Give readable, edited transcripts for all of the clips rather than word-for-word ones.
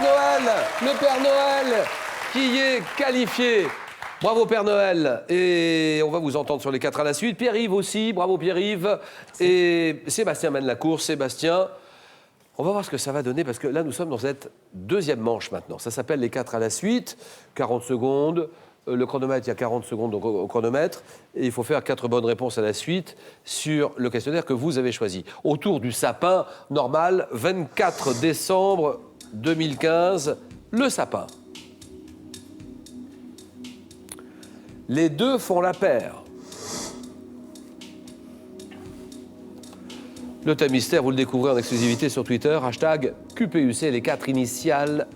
Père Noël, le Père Noël qui est qualifié. Bravo Père Noël. Et on va vous entendre sur les 4 à la suite. Pierre-Yves aussi, bravo Pierre-Yves. Et Sébastien mène la course. Sébastien, on va voir ce que ça va donner parce que là nous sommes dans cette deuxième manche maintenant. Ça s'appelle les 4 à la suite, 40 secondes. Le chronomètre, il y a 40 secondes au chronomètre. Et il faut faire 4 bonnes réponses à la suite sur le questionnaire que vous avez choisi. Autour du sapin normal, 24 décembre 2015, le sapin. Les deux font la paire. Le thème mystère, vous le découvrez en exclusivité sur Twitter, hashtag QPUC, les 4 initiales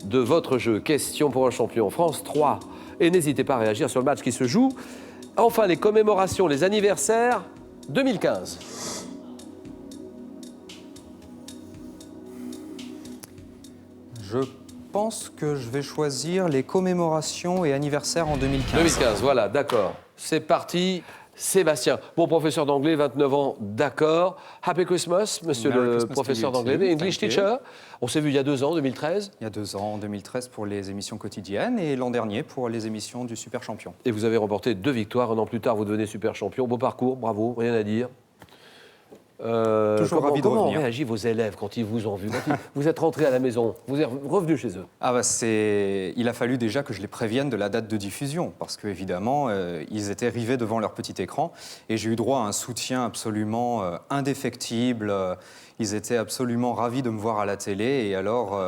de votre jeu. Question pour un champion, France 3. Et n'hésitez pas à réagir sur le match qui se joue. Enfin, les commémorations, les anniversaires 2015. Je pense que je vais choisir les commémorations et anniversaires en 2015. 2015, voilà, d'accord. C'est parti. Sébastien, bon professeur d'anglais, 29 ans, d'accord. Happy Christmas, monsieur Merry le Christmas professeur to you d'anglais. too. English Thank you. teacher. On s'est vu il y a 2 ans, 2013. Il y a 2 ans, en 2013, pour les émissions quotidiennes et l'an dernier pour les émissions du Super Champion. Et vous avez remporté 2 victoires. 1 an plus tard, vous devenez super champion. Beau parcours, bravo, rien à dire. Toujours ravi de comment ont revenir. réagi vos élèves quand ils vous ont vu vous êtes rentré à la maison, vous êtes revenu chez eux? Ah bah il a fallu déjà que je les prévienne de la date de diffusion parce qu'évidemment, ils étaient rivés devant leur petit écran et j'ai eu droit à un soutien absolument indéfectible. Ils étaient absolument ravis de me voir à la télé et alors,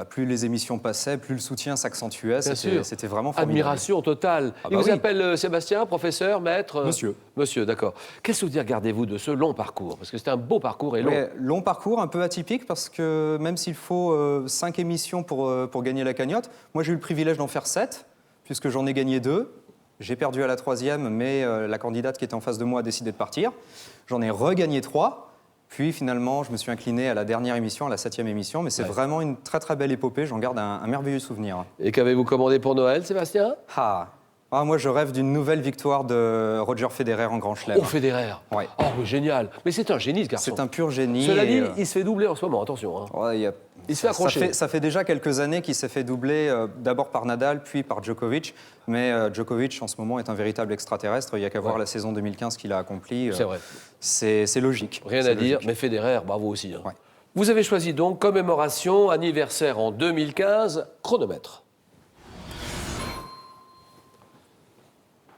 plus les émissions passaient, plus le soutien s'accentuait. C'était vraiment formidable. Admiration totale. Ah Il bah vous oui. appelle Sébastien, professeur, maître? Monsieur. Monsieur, d'accord. Quel souvenir gardez-vous de ce long parcours? Parce que c'était un beau parcours et long. Ouais, long parcours, un peu atypique parce que même s'il faut 5 émissions pour gagner la cagnotte, moi j'ai eu le privilège d'en faire 7 puisque j'en ai gagné 2. J'ai perdu à la 3e, mais la candidate qui était en face de moi a décidé de partir. J'en ai regagné 3. Puis finalement, je me suis incliné à la dernière émission, à la 7e émission, mais c'est vraiment une très très belle épopée, j'en garde un merveilleux souvenir. Et qu'avez-vous commandé pour Noël, Sébastien? Moi je rêve d'une nouvelle victoire de Roger Federer en Grand Chelem. Oh, Federer. Ouais. Oh, mais génial. Mais c'est un génie, ce garçon. C'est un pur génie. Cela dit, il se fait doubler en ce moment, attention. Hein. Ouais, il se fait accrocher. Ça fait déjà quelques années qu'il s'est fait doubler d'abord par Nadal, puis par Djokovic. Mais Djokovic, en ce moment, est un véritable extraterrestre. Il n'y a qu'à voir la saison 2015 qu'il a accomplie. C'est vrai. C'est logique. Rien à dire, mais Federer, bravo aussi. Hein. Ouais. Vous avez choisi donc commémoration, anniversaire en 2015, chronomètre.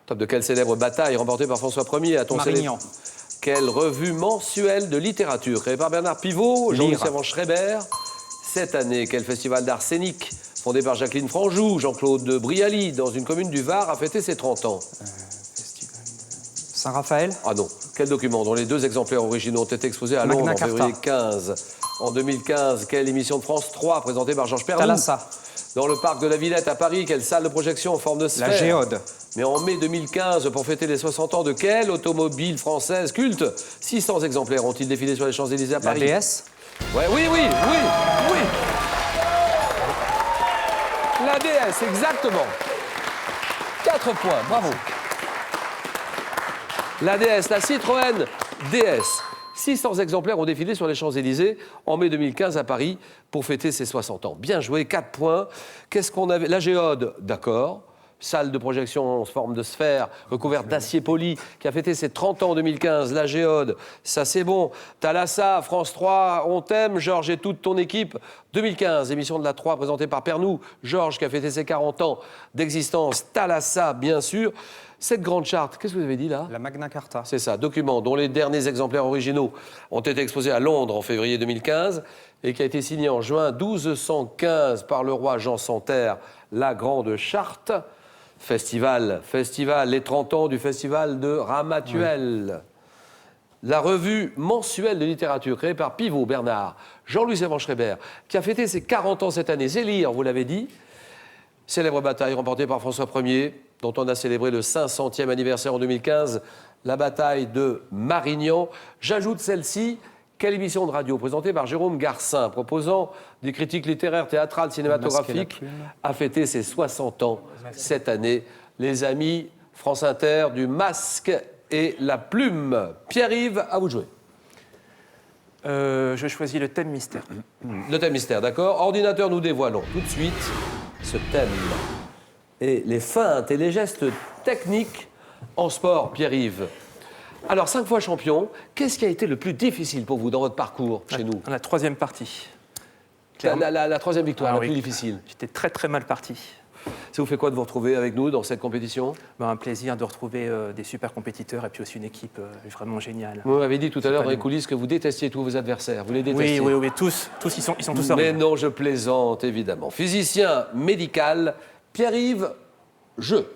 Top de quelle célèbre bataille remportée par François Ier à ton Marignan. Quelle revue mensuelle de littérature créée par Bernard Pivot, Jean-Louis Servan-Schreiber. Cette année, quel festival d'arsénique fondé par Jacqueline Franjou, Jean-Claude Brialy, dans une commune du Var, a fêté ses 30 ans? Festival de Saint-Raphaël. Ah non. Quel document dont les 2 exemplaires originaux ont été exposés à Londres en février 15? En 2015, quelle émission de France 3 présentée par Georges Pernou? Thalassa. Dans le parc de la Villette à Paris, quelle salle de projection en forme de sphère? La Géode. Mais en mai 2015, pour fêter les 60 ans de quelle automobile française culte? 600 exemplaires ont-ils défilé sur les Champs-Élysées à La Paris? DS. Ouais, oui. La DS, exactement. 4 points, bravo. La DS, la Citroën DS. 600 exemplaires ont défilé sur les Champs-Élysées en mai 2015 à Paris pour fêter ses 60 ans. Bien joué, 4 points. Qu'est-ce qu'on avait? La Géode, d'accord. Salle de projection en forme de sphère, recouverte d'acier poli, qui a fêté ses 30 ans en 2015. La Géode, ça c'est bon. Thalassa, France 3, on t'aime, Georges et toute ton équipe. 2015, émission de la 3 présentée par Pernou. Georges qui a fêté ses 40 ans d'existence. Thalassa, bien sûr. Cette grande charte, qu'est-ce que vous avez dit là? La Magna Carta. C'est ça, document dont les derniers exemplaires originaux ont été exposés à Londres en février 2015 et qui a été signé en juin 1215 par le roi Jean Santerre, la Grande Charte. Festival, les 30 ans du festival de Ramatuelle. Oui. La revue mensuelle de littérature créée par Pivot, Bernard, Jean-Louis Servan-Schreiber, qui a fêté ses 40 ans cette année. C'est lire, vous l'avez dit. Célèbre bataille remportée par François Ier, dont on a célébré le 500e anniversaire en 2015, la bataille de Marignan. J'ajoute celle-ci. Quelle émission de radio présentée par Jérôme Garcin, proposant des critiques littéraires, théâtrales, cinématographiques, a fêté ses 60 ans cette année? Les amis, France Inter, du Masque et la Plume. Pierre-Yves, à vous de jouer. Je choisis le thème mystère. Le thème mystère, d'accord. Ordinateur, nous dévoilons tout de suite ce thème. Et les feintes et les gestes techniques en sport, Pierre-Yves. Alors, 5 fois champion, qu'est-ce qui a été le plus difficile pour vous dans votre parcours chez nous? La troisième partie. La troisième victoire, la oui. plus difficile. J'étais très très mal parti. Ça vous fait quoi de vous retrouver avec nous dans cette compétition? Un plaisir de retrouver des super compétiteurs et puis aussi une équipe vraiment géniale. Vous m'avez dit tout à l'heure dans les nous. coulisses que vous détestiez tous vos adversaires. Vous les Oui, détestiez? oui, tous ils sont tous Mais horribles. non, je plaisante, évidemment. Physicien médical, Pierre-Yves, jeu.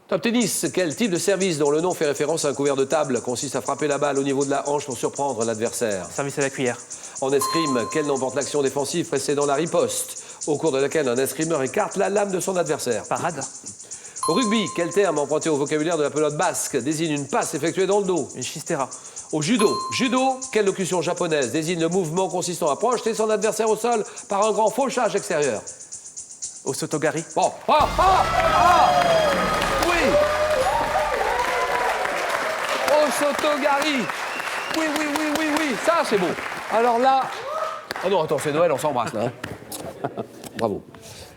Top tennis, quel type de service dont le nom fait référence à un couvert de table consiste à frapper la balle au niveau de la hanche pour surprendre l'adversaire? Service à la cuillère. En escrime, quel nom porte l'action défensive précédant la riposte, au cours de laquelle un escrimeur écarte la lame de son adversaire? Parade. Au rugby, quel terme emprunté au vocabulaire de la pelote basque désigne une passe effectuée dans le dos? Une chistera. Au judo, quelle locution japonaise désigne le mouvement consistant à projeter son adversaire au sol par un grand fauchage extérieur? Au sotogari. Bon, oui. Au sotogari. Oui, ça c'est beau. Alors là, oh non, attends, c'est Noël, on s'embrasse là. Hein. Bravo.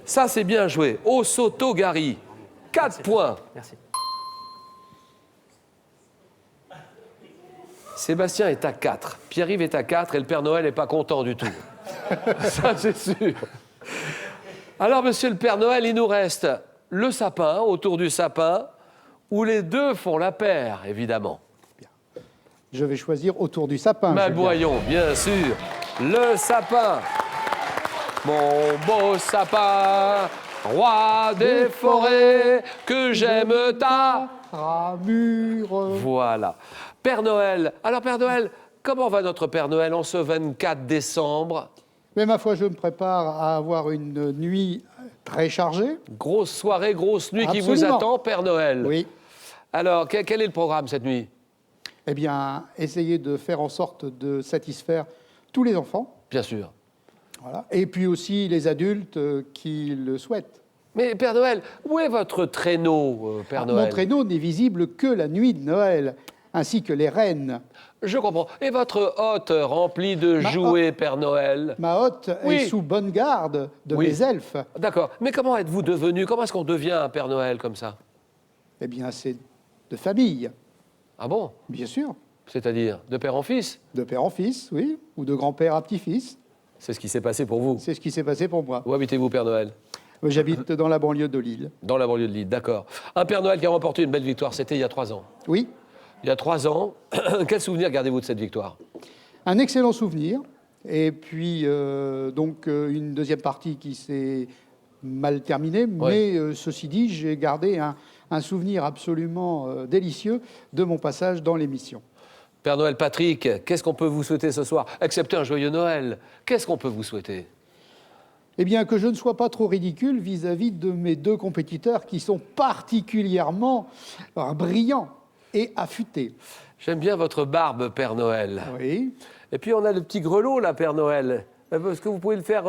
Ça c'est bien joué. Au sotogari. 4 points. Merci. Sébastien est à 4, Pierre-Yves est à 4 et le Père Noël n'est pas content du tout. Ça, c'est sûr. Alors, monsieur le Père Noël, il nous reste le sapin, autour du sapin, où les deux font la paire, évidemment. Je vais choisir autour du sapin. Mais Julien. voyons, bien sûr, le sapin. Mon beau sapin, roi des forêts, que j'aime ta... Ramure. Voilà. Père Noël. Alors, Père Noël, comment va notre Père Noël en ce 24 décembre? Mais ma foi, je me prépare à avoir une nuit très chargée. Grosse soirée, grosse nuit qui vous Absolument. attend, Père Noël. Oui. Alors, quel est le programme cette nuit? Eh bien, essayer de faire en sorte de satisfaire tous les enfants. Bien sûr. Voilà. Et puis aussi les adultes qui le souhaitent. Mais Père Noël, où est votre traîneau, Père Noël? Mon traîneau n'est visible que la nuit de Noël, ainsi que les rennes. Je comprends. Et votre hotte remplie de jouets, Père Noël? Ma hotte Oui. est sous bonne garde de Oui. mes elfes. D'accord. Mais comment êtes-vous devenu? Comment est-ce qu'on devient un Père Noël comme ça? Eh bien, c'est de famille, Ah bon? bien sûr. C'est-à-dire de père en fils? De père en fils, oui, ou de grand-père à petit-fils. C'est ce qui s'est passé pour vous. C'est ce qui s'est passé pour moi. Où habitez-vous, Père Noël? J'habite dans la banlieue de Lille. Dans la banlieue de Lille, d'accord. Un Père Noël qui a remporté une belle victoire, c'était il y a 3 ans. Oui, Il y a 3 ans, quel souvenir gardez-vous de cette victoire? un excellent souvenir. Et puis, une deuxième partie qui s'est mal terminée. Mais ceci dit, j'ai gardé un souvenir absolument délicieux de mon passage dans l'émission. Père Noël Patrick, qu'est-ce qu'on peut vous souhaiter ce soir? Excepté un joyeux Noël, qu'est-ce qu'on peut vous souhaiter? Eh bien, que je ne sois pas trop ridicule vis-à-vis de mes deux compétiteurs qui sont particulièrement brillants et affûtés. J'aime bien votre barbe, Père Noël. Oui. Et puis on a le petit grelot, là, Père Noël. Est-ce que vous pouvez le faire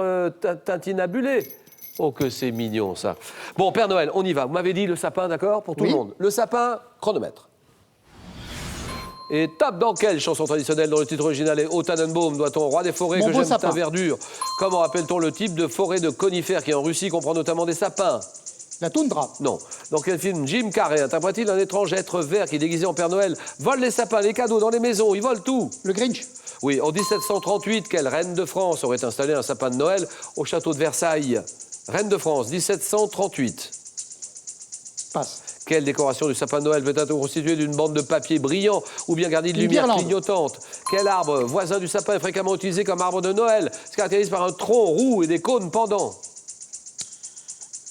tintinabuler? Oh, que c'est mignon, ça. Bon, Père Noël, on y va. Vous m'avez dit le sapin, d'accord? Pour tout Oui. le monde. Le sapin, chronomètre. Et tape dans quelle chanson traditionnelle dont le titre original est O Tannenbaum doit-on au roi des forêts Mon que beau j'aime ta sapin. verdure? Comment appelle-t-on le type de forêt de conifères qui en Russie comprend notamment des sapins? La toundra. Non. Dans quel film Jim Carrey interprète-t-il un étrange être vert qui, déguisé en Père Noël, vole les sapins, les cadeaux dans les maisons? Il vole tout. Le Grinch. Oui, en 1738, quelle reine de France aurait installé un sapin de Noël au château de Versailles? Reine de France, 1738. Passe. Quelle décoration du sapin de Noël peut être constituée d'une bande de papier brillant ou bien garnie de Une lumière guirlande. clignotante? Quel arbre voisin du sapin est fréquemment utilisé comme arbre de Noël? Se caractérise par un tronc roux et des cônes pendants.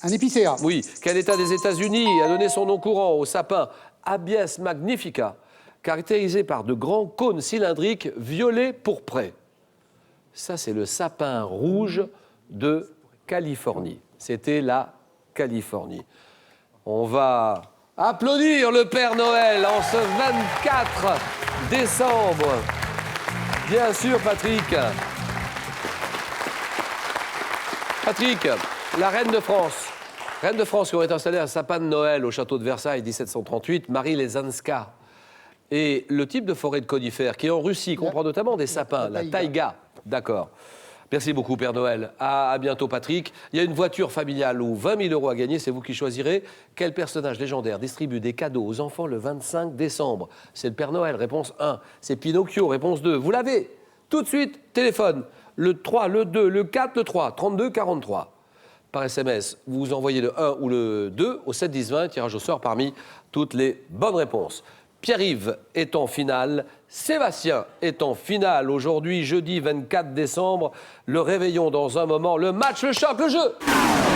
Un épicéa. Oui. Quel État des États-Unis a donné son nom courant au sapin Abies magnifica, caractérisé par de grands cônes cylindriques violets pourprés? Ça, c'est le sapin rouge de Californie. C'était la Californie. On va applaudir le Père Noël en ce 24 décembre. Bien sûr, Patrick. Patrick, la reine de France. Reine de France qui aurait installé un sapin de Noël au château de Versailles 1738, Marie Lesanska. Et le type de forêt de conifères qui est en Russie comprend notamment des sapins, la taïga. D'accord. Merci beaucoup, Père Noël. À bientôt, Patrick. Il y a une voiture familiale ou 20 000 € à gagner. C'est vous qui choisirez. Quel personnage légendaire distribue des cadeaux aux enfants le 25 décembre? C'est le Père Noël, réponse 1. C'est Pinocchio, réponse 2. Vous l'avez. Tout de suite, téléphone. Le 3, le 2, le 4, le 3. 32 43. Par SMS, vous envoyez le 1 ou le 2 au 7 10 20. Tirage au sort parmi toutes les bonnes réponses. Pierre-Yves est en finale, Sébastien est en finale. Aujourd'hui, jeudi 24 décembre, le réveillon dans un moment, le match, le choc, le jeu.